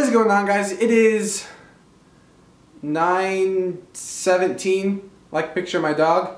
What is going on, guys? It is 9:17, like picture my dog.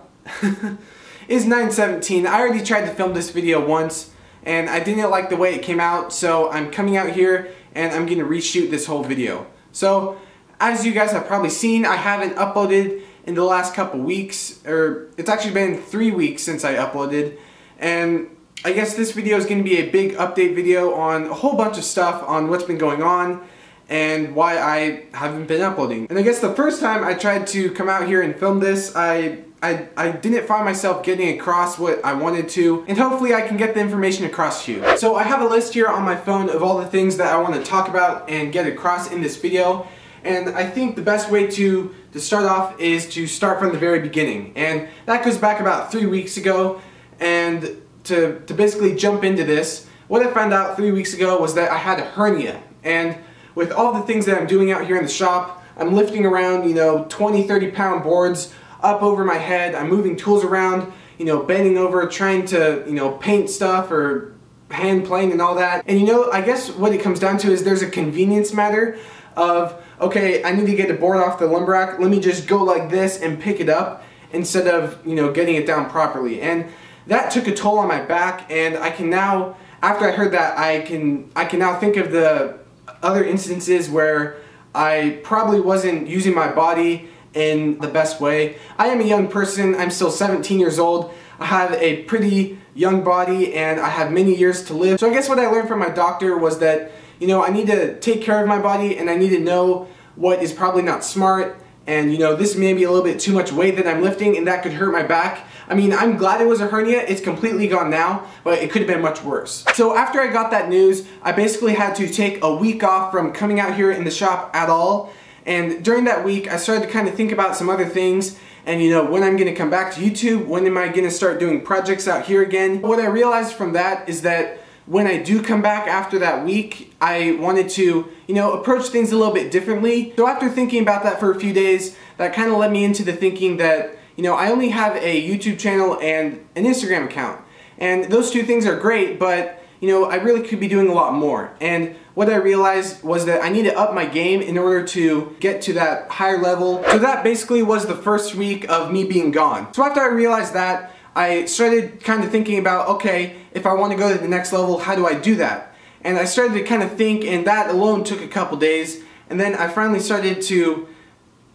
It's 9:17. I already tried to film this video once and I didn't like the way it came out, so I'm coming out here and I'm gonna reshoot this whole video. So as you guys have probably seen, I haven't uploaded in the last couple weeks, or it's actually been 3 weeks since I uploaded, and I guess this video is going to be a big update video on a whole bunch of stuff on what's been going on and why I haven't been uploading. And I guess the first time I tried to come out here and film this, I didn't find myself getting across what I wanted to, and hopefully I can get the information across to you. So I have a list here on my phone of all the things that I want to talk about and get across in this video, and I think the best way to start off is to start from the very beginning, and that goes back about 3 weeks ago. And to basically jump into this, what I found out 3 weeks ago was that I had a hernia. And with all the things that I'm doing out here in the shop, I'm lifting around, 20-30 pound boards up over my head. I'm moving tools around, bending over, trying to, paint stuff or hand plane and all that. And I guess what it comes down to is there's a convenience matter of, okay, I need to get a board off the lumber rack, let me just go like this and pick it up instead of, getting it down properly. And that took a toll on my back, and I can now, after I heard that, I can now think of the other instances where I probably wasn't using my body in the best way. I am a young person. I'm still 17 years old. I have a pretty young body and I have many years to live. So I guess what I learned from my doctor was that, I need to take care of my body and I need to know what is probably not smart, and this may be a little bit too much weight that I'm lifting and that could hurt my back. I mean, I'm glad it was a hernia. It's completely gone now, but it could have been much worse. So after I got that news, I basically had to take a week off from coming out here in the shop at all. And during that week, I started to kind of think about some other things, and when I'm gonna come back to YouTube, when am I gonna start doing projects out here again? What I realized from that is that when I do come back after that week, I wanted to, approach things a little bit differently. So after thinking about that for a few days, that kind of led me into the thinking that, I only have a YouTube channel and an Instagram account. And those two things are great, but, I really could be doing a lot more. And what I realized was that I need to up my game in order to get to that higher level. So that basically was the first week of me being gone. So after I realized that, I started kind of thinking about, okay, if I want to go to the next level, how do I do that? And I started to kind of think, and that alone took a couple days. And then I finally started to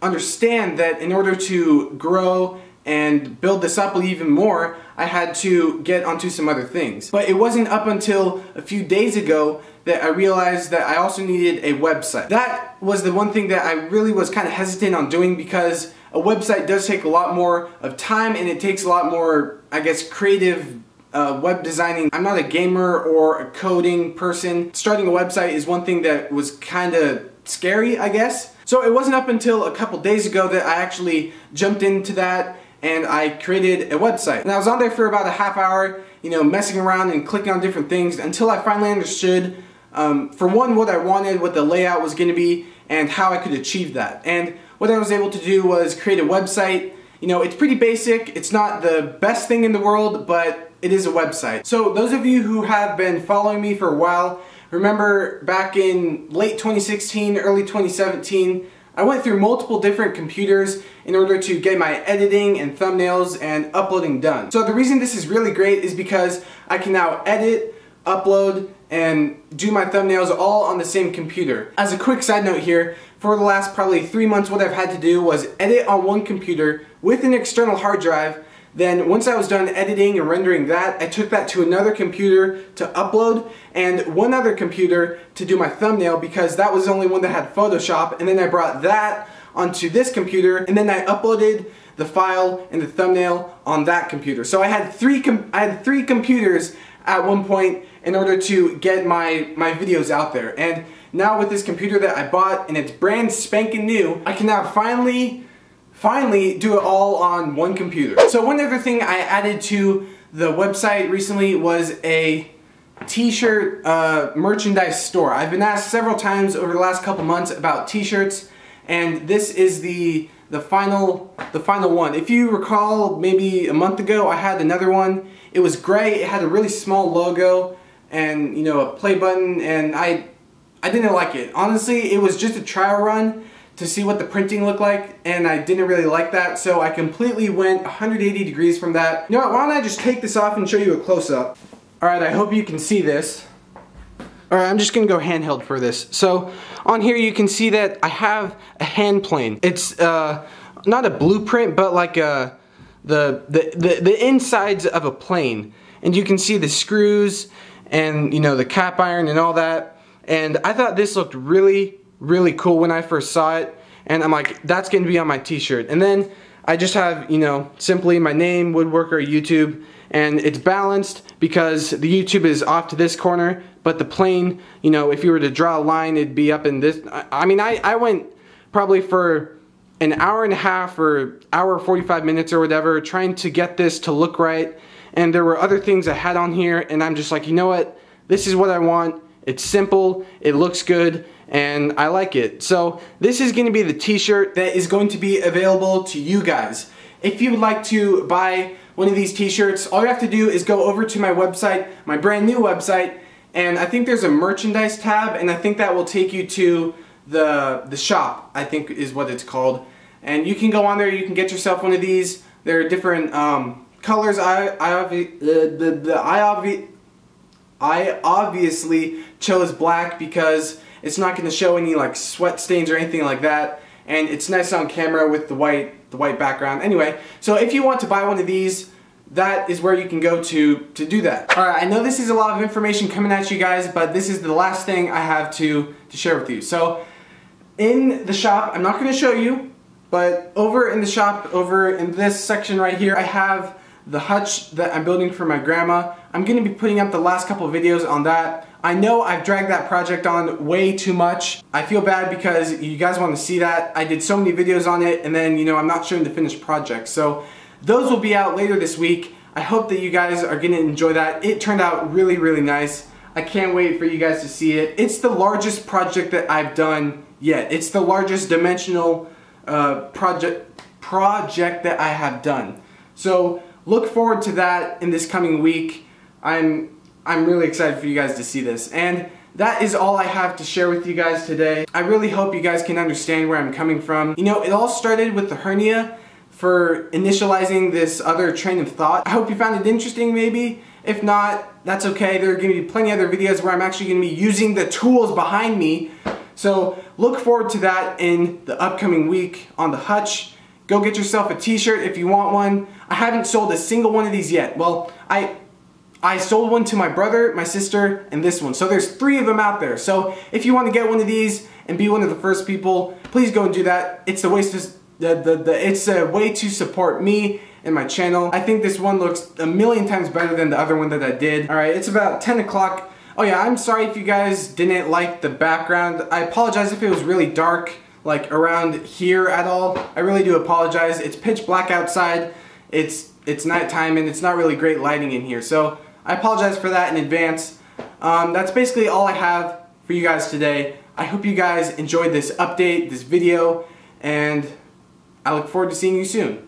understand that in order to grow and build this up even more, I had to get onto some other things. But it wasn't up until a few days ago that I realized that I also needed a website. That was the one thing that I really was kind of hesitant on doing, because a website does take a lot more of time and it takes a lot more, I guess, creative web designing. I'm not a gamer or a coding person. Starting a website is one thing that was kind of scary, I guess. So it wasn't up until a couple days ago that I actually jumped into that and I created a website. And I was on there for about a half hour, messing around and clicking on different things until I finally understood, for one, what I wanted, what the layout was going to be, and how I could achieve that. And what I was able to do was create a website. It's pretty basic. It's not the best thing in the world, but it is a website. So those of you who have been following me for a while, remember back in late 2016, early 2017, I went through multiple different computers in order to get my editing and thumbnails and uploading done. So the reason this is really great is because I can now edit, upload, and do my thumbnails all on the same computer. As a quick side note here, for the last probably 3 months, what I've had to do was edit on one computer with an external hard drive. Then once I was done editing and rendering that, I took that to another computer to upload, and one other computer to do my thumbnail, because that was the only one that had Photoshop. And then I brought that onto this computer, and then I uploaded the file and the thumbnail on that computer. So I had three computers at one point in order to get my videos out there. And now with this computer that I bought, and it's brand spanking new, I can now finally do it all on one computer. So one other thing I added to the website recently was a t-shirt merchandise store. I've been asked several times over the last couple months about t-shirts, and this is the final one. If you recall, maybe a month ago I had another one. It was gray. It had a really small logo and a play button, and I I didn't like it. Honestly, it was just a trial run to see what the printing looked like, and I didn't really like that, so I completely went 180 degrees from that. You know what, why don't I just take this off and show you a close-up. Alright, I hope you can see this. Alright, I'm just gonna go handheld for this. So, on here you can see that I have a hand plane. It's not a blueprint, but like the insides of a plane. And you can see the screws and, you know, the cap iron and all that. And I thought this looked really, really cool when I first saw it. And I'm like, that's gonna be on my t-shirt. And then I just have, you know, simply my name, Woodworker YouTube. And it's balanced because the YouTube is off to this corner, but the plane, you know, if you were to draw a line, it'd be up in this. I mean, I went probably for an hour and a half or hour 45 minutes or whatever trying to get this to look right. And there were other things I had on here, and I'm just like, you know what? This is what I want. It's simple, it looks good, and I like it. So this is going to be the t-shirt that is going to be available to you guys. If you would like to buy one of these t-shirts, all you have to do is go over to my website, my brand new website, and I think there's a merchandise tab, and I think that will take you to the shop, I think is what it's called. And you can go on there, you can get yourself one of these. There are different colors. I obviously chose black because it's not going to show any like sweat stains or anything like that, and it's nice on camera with the white background. Anyway, so if you want to buy one of these, that is where you can go to do that. Alright, I know this is a lot of information coming at you guys, but this is the last thing I have to share with you. So in the shop, I'm not going to show you, but over in the shop, over in this section right here, I have the hutch that I'm building for my grandma. I'm going to be putting up the last couple of videos on that. I know I've dragged that project on way too much. I feel bad because you guys want to see that. I did so many videos on it, and then, you know, I'm not showing the finished project. So those will be out later this week. I hope that you guys are going to enjoy that. It turned out really, really nice. I can't wait for you guys to see it. It's the largest project that I've done yet. It's the largest dimensional project that I have done. So look forward to that in this coming week. I'm really excited for you guys to see this. And that is all I have to share with you guys today. I really hope you guys can understand where I'm coming from. You know, it all started with the hernia for initializing this other train of thought. I hope you found it interesting maybe. If not, that's okay. There are going to be plenty of other videos where I'm actually going to be using the tools behind me. So look forward to that in the upcoming week on the hutch. Go get yourself a t-shirt if you want one. I haven't sold a single one of these yet. Well, I sold one to my brother, my sister, and this one. So there's 3 of them out there. So if you want to get one of these and be one of the first people, please go and do that. It's a way to support me and my channel. I think this one looks a million times better than the other one that I did. Alright, it's about 10 o'clock. Oh yeah, I'm sorry if you guys didn't like the background. I apologize if it was really dark, like around here at all. I really do apologize. It's pitch black outside. It's nighttime and it's not really great lighting in here. So I apologize for that in advance. That's basically all I have for you guys today. I hope you guys enjoyed this update, this video, and I look forward to seeing you soon.